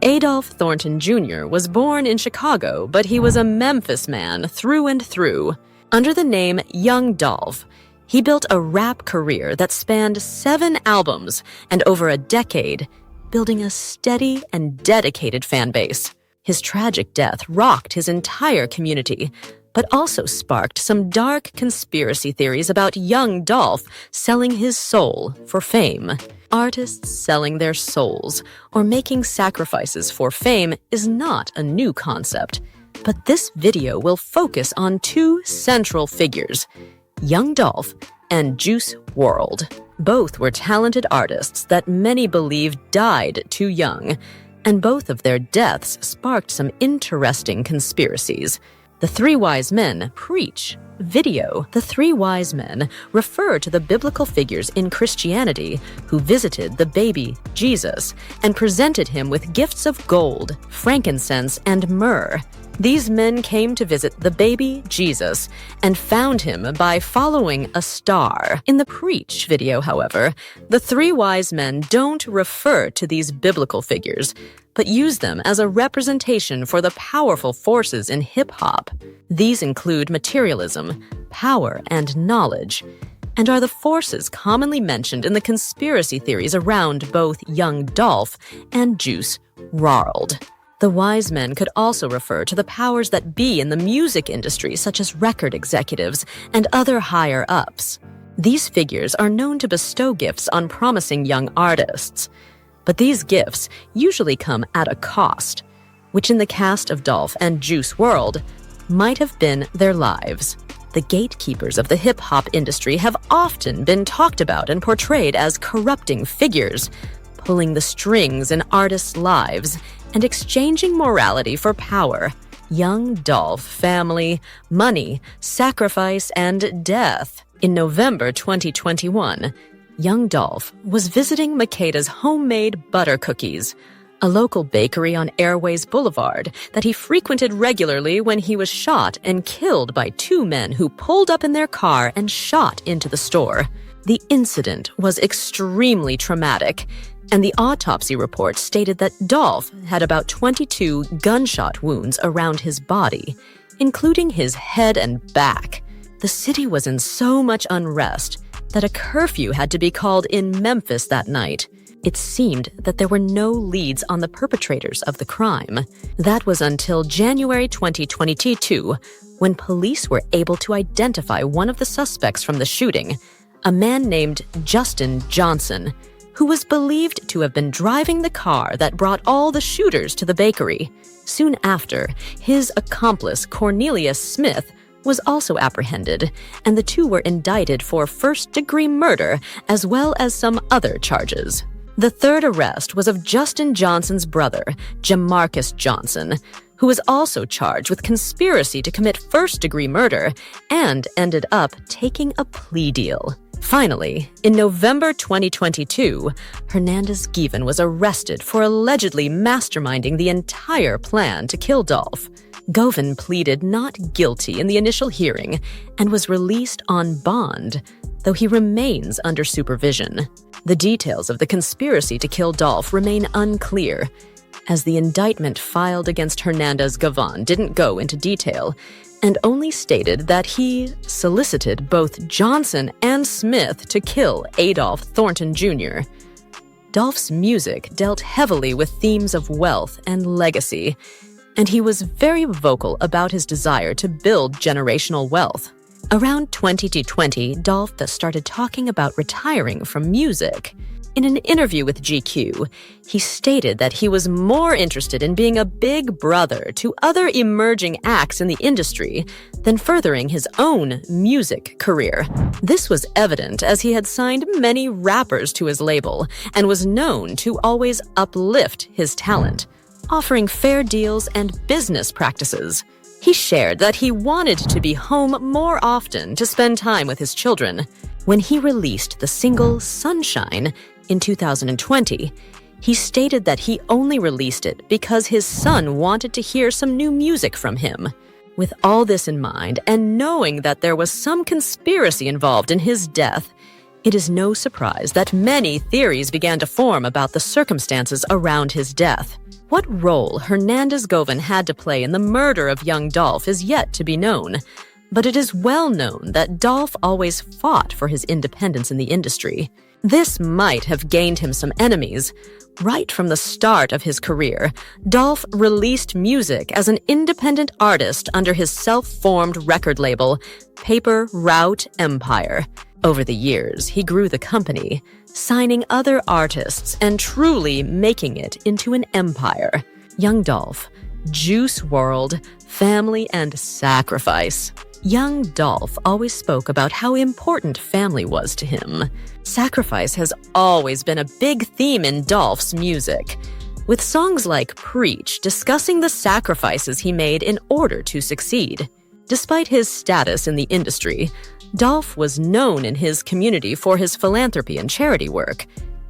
Adolph Thornton Jr. was born in Chicago, but he was a Memphis man through and through. Under the name Young Dolph, he built a rap career that spanned 7 albums and over a decade, building a steady and dedicated fan base. His tragic death rocked his entire community, but also sparked some dark conspiracy theories about young Dolph selling his soul for fame. Artists selling their souls or making sacrifices for fame is not a new concept, but this video will focus on 2 central figures, Young Dolph and Juice WRLD. Both were talented artists that many believe died too young, and both of their deaths sparked some interesting conspiracies. The 3 wise men preach video. The 3 wise men refer to the biblical figures in Christianity who visited the baby Jesus and presented him with gifts of gold, frankincense, and myrrh. These men came to visit the baby Jesus and found him by following a star. In the Preach video, however, the 3 wise men don't refer to these biblical figures, but use them as a representation for the powerful forces in hip-hop. These include materialism, power, and knowledge, and are the forces commonly mentioned in the conspiracy theories around both Young Dolph and Juice WRLD. The wise men could also refer to the powers that be in the music industry, such as record executives and other higher-ups. These figures are known to bestow gifts on promising young artists, but these gifts usually come at a cost, which in the cast of Dolph and Juice WRLD might have been their lives. The gatekeepers of the hip-hop industry have often been talked about and portrayed as corrupting figures, pulling the strings in artists' lives and exchanging morality for power. Young Dolph, family, money, sacrifice, and death. In November 2021, Young Dolph was visiting Makeda's Homemade Butter Cookies, a local bakery on Airways Boulevard that he frequented regularly when he was shot and killed by 2 men who pulled up in their car and shot into the store. The incident was extremely traumatic, and the autopsy report stated that Dolph had about 22 gunshot wounds around his body, including his head and back. The city was in so much unrest that a curfew had to be called in Memphis that night. It seemed that there were no leads on the perpetrators of the crime. That was until January 2022, when police were able to identify one of the suspects from the shooting, a man named Justin Johnson, who was believed to have been driving the car that brought all the shooters to the bakery. Soon after, his accomplice, Cornelius Smith, was also apprehended, and the 2 were indicted for first-degree murder as well as some other charges. The 3rd arrest was of Justin Johnson's brother, Jamarcus Johnson, who was also charged with conspiracy to commit first-degree murder and ended up taking a plea deal. Finally, in November 2022, Hernandez Given was arrested for allegedly masterminding the entire plan to kill Dolph. Govan pleaded not guilty in the initial hearing and was released on bond, though he remains under supervision. The details of the conspiracy to kill Dolph remain unclear, as the indictment filed against Hernandez Given didn't go into detail and only stated that he solicited both Johnson and Smith to kill Adolph Thornton Jr. Dolph's music dealt heavily with themes of wealth and legacy, and he was very vocal about his desire to build generational wealth. Around 2020, Dolph started talking about retiring from music. In an interview with GQ, he stated that he was more interested in being a big brother to other emerging acts in the industry than furthering his own music career. This was evident as he had signed many rappers to his label and was known to always uplift his talent, offering fair deals and business practices. He shared that he wanted to be home more often to spend time with his children. When he released the single Sunshine in 2020, he stated that he only released it because his son wanted to hear some new music from him. With all this in mind, and knowing that there was some conspiracy involved in his death, It is no surprise that many theories began to form about the circumstances around his death. What role Hernandez Govan had to play in the murder of young Dolph is yet to be known, but it is well known that Dolph always fought for his independence in the industry. This might have gained him some enemies. Right from the start of his career, Dolph released music as an independent artist under his self-formed record label, Paper Route Empire. Over the years, he grew the company, signing other artists and truly making it into an empire. Young Dolph, Juice WRLD, family and sacrifice. Young Dolph always spoke about how important family was to him. Sacrifice has always been a big theme in Dolph's music, with songs like Preach discussing the sacrifices he made in order to succeed. Despite his status in the industry, Dolph was known in his community for his philanthropy and charity work,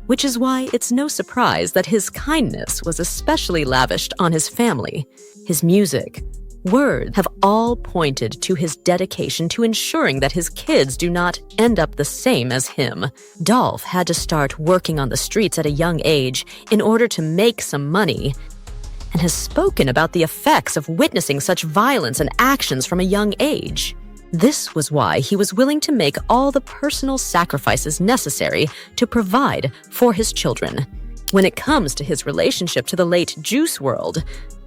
which is why it's no surprise that his kindness was especially lavished on his family. His music, words have all pointed to his dedication to ensuring that his kids do not end up the same as him. Dolph had to start working on the streets at a young age in order to make some money, and has spoken about the effects of witnessing such violence and actions from a young age. This was why he was willing to make all the personal sacrifices necessary to provide for his children. When it comes to his relationship to the late Juice WRLD,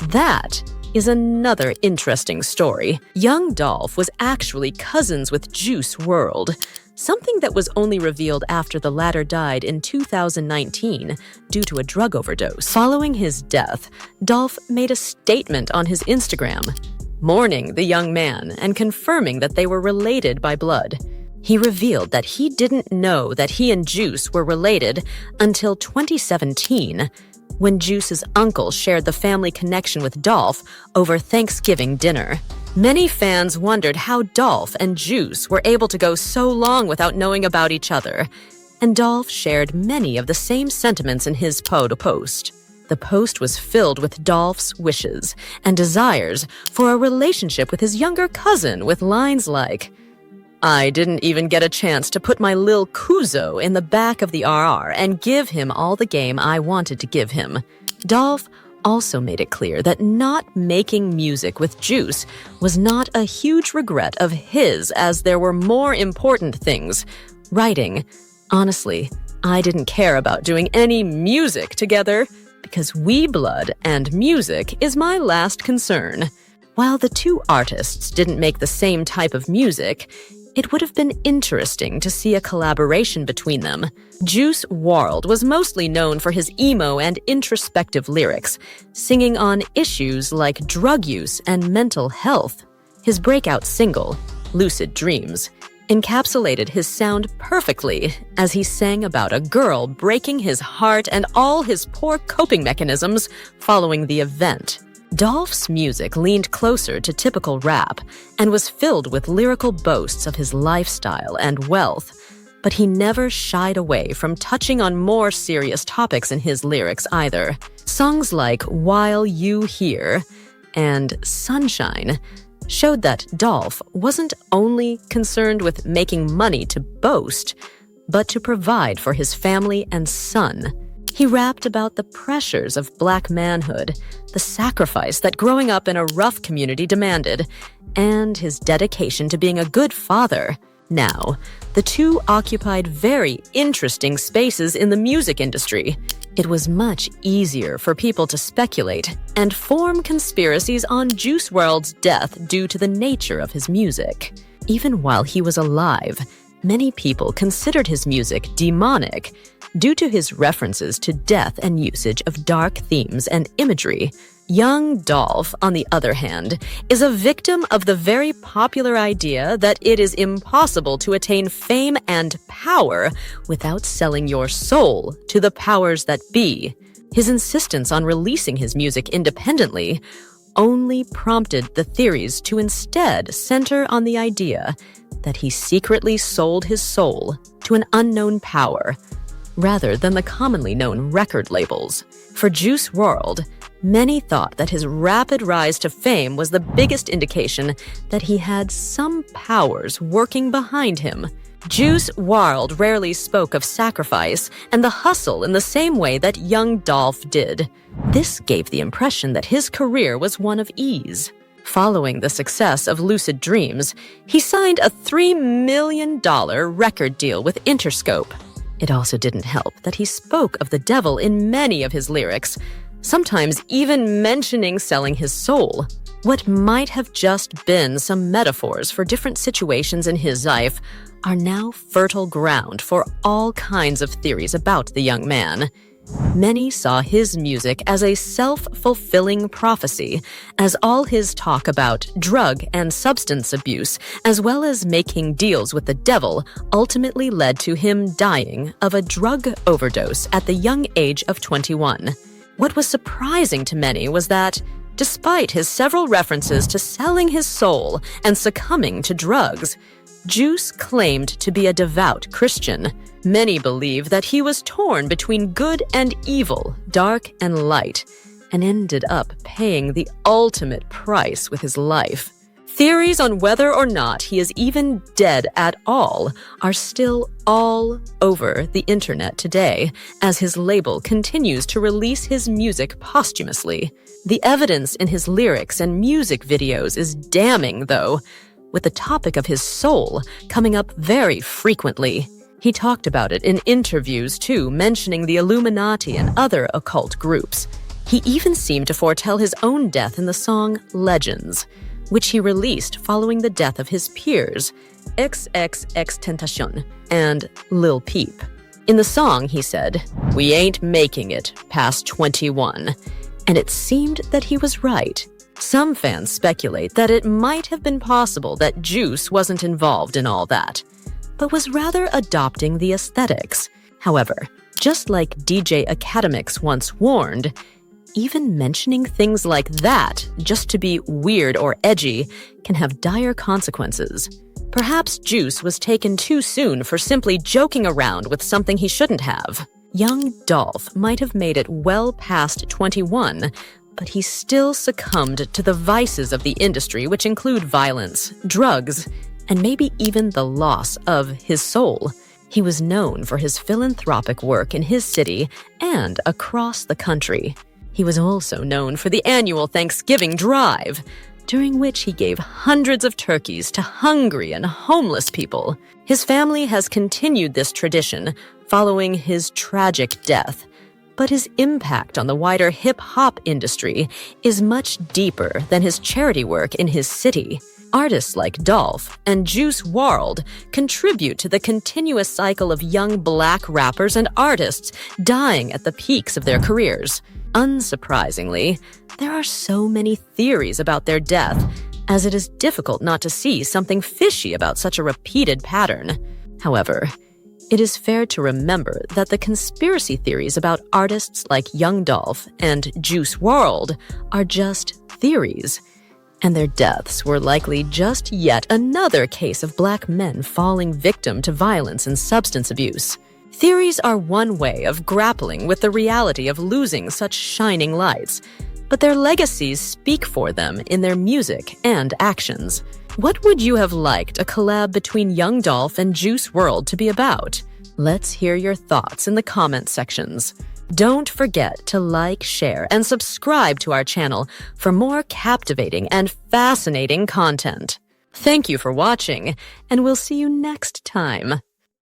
that is another interesting story. Young Dolph was actually cousins with Juice WRLD, something that was only revealed after the latter died in 2019 due to a drug overdose. Following his death, Dolph made a statement on his Instagram, mourning the young man and confirming that they were related by blood. He revealed that he didn't know that he and Juice were related until 2017, when Juice's uncle shared the family connection with Dolph over Thanksgiving dinner. Many fans wondered how Dolph and Juice were able to go so long without knowing about each other, and Dolph shared many of the same sentiments in his post. The post was filled with Dolph's wishes and desires for a relationship with his younger cousin, with lines like, "I didn't even get a chance to put my lil Kuzo in the back of the RR and give him all the game I wanted to give him." Dolph also made it clear that not making music with Juice was not a huge regret of his, as there were more important things. Writing, "Honestly, I didn't care about doing any music together, because we blood and music is my last concern." While the two artists didn't make the same type of music, it would have been interesting to see a collaboration between them. Juice WRLD was mostly known for his emo and introspective lyrics, singing on issues like drug use and mental health. His breakout single, Lucid Dreams, encapsulated his sound perfectly as he sang about a girl breaking his heart and all his poor coping mechanisms following the event. Dolph's music leaned closer to typical rap and was filled with lyrical boasts of his lifestyle and wealth, but he never shied away from touching on more serious topics in his lyrics either. Songs like While You Here and Sunshine showed that Dolph wasn't only concerned with making money to boast, but to provide for his family and son. He rapped about the pressures of Black manhood, the sacrifice that growing up in a rough community demanded, and his dedication to being a good father. Now, the two occupied very interesting spaces in the music industry. It was much easier for people to speculate and form conspiracies on Juice WRLD's death due to the nature of his music. Even while he was alive, many people considered his music demonic due to his references to death and usage of dark themes and imagery. Young Dolph, on the other hand, is a victim of the very popular idea that it is impossible to attain fame and power without selling your soul to the powers that be. His insistence on releasing his music independently only prompted the theories to instead center on the idea that he secretly sold his soul to an unknown power, rather than the commonly known record labels. For Juice WRLD, many thought that his rapid rise to fame was the biggest indication that he had some powers working behind him. Juice WRLD rarely spoke of sacrifice and the hustle in the same way that young Dolph did. This gave the impression that his career was one of ease. Following the success of Lucid Dreams, he signed a $3 million record deal with Interscope. It also didn't help that he spoke of the devil in many of his lyrics, sometimes even mentioning selling his soul. What might have just been some metaphors for different situations in his life are now fertile ground for all kinds of theories about the young man. Many saw his music as a self-fulfilling prophecy, as all his talk about drug and substance abuse, as well as making deals with the devil, ultimately led to him dying of a drug overdose at the young age of 21. What was surprising to many was that, despite his several references to selling his soul and succumbing to drugs, Juice claimed to be a devout Christian. Many believe that he was torn between good and evil, dark and light, and ended up paying the ultimate price with his life. Theories on whether or not he is even dead at all are still all over the internet today, as his label continues to release his music posthumously. The evidence in his lyrics and music videos is damning, though, with the topic of his soul coming up very frequently. He talked about it in interviews, too, mentioning the Illuminati and other occult groups. He even seemed to foretell his own death in the song Legends, which he released following the death of his peers, XXXTentacion and Lil Peep. In the song, he said, "We ain't making it past 21. And it seemed that he was right. Some fans speculate that it might have been possible that Juice wasn't involved in all that, but was rather adopting the aesthetics. However, just like DJ Academics once warned, even mentioning things like that just to be weird or edgy can have dire consequences. Perhaps Juice was taken too soon for simply joking around with something he shouldn't have. Young Dolph might have made it well past 21, but he still succumbed to the vices of the industry, which include violence, drugs, and maybe even the loss of his soul. He was known for his philanthropic work in his city and across the country. He was also known for the annual Thanksgiving drive, during which he gave hundreds of turkeys to hungry and homeless people. His family has continued this tradition following his tragic death, but his impact on the wider hip-hop industry is much deeper than his charity work in his city. Artists like Dolph and Juice WRLD contribute to the continuous cycle of young black rappers and artists dying at the peaks of their careers. Unsurprisingly, there are so many theories about their death, as it is difficult not to see something fishy about such a repeated pattern. However, it is fair to remember that the conspiracy theories about artists like Young Dolph and Juice WRLD are just theories, and their deaths were likely just yet another case of black men falling victim to violence and substance abuse. Theories are one way of grappling with the reality of losing such shining lights, but their legacies speak for them in their music and actions. What would you have liked a collab between Young Dolph and Juice WRLD to be about? Let's hear your thoughts in the comment sections. Don't forget to like, share, and subscribe to our channel for more captivating and fascinating content. Thank you for watching, and we'll see you next time.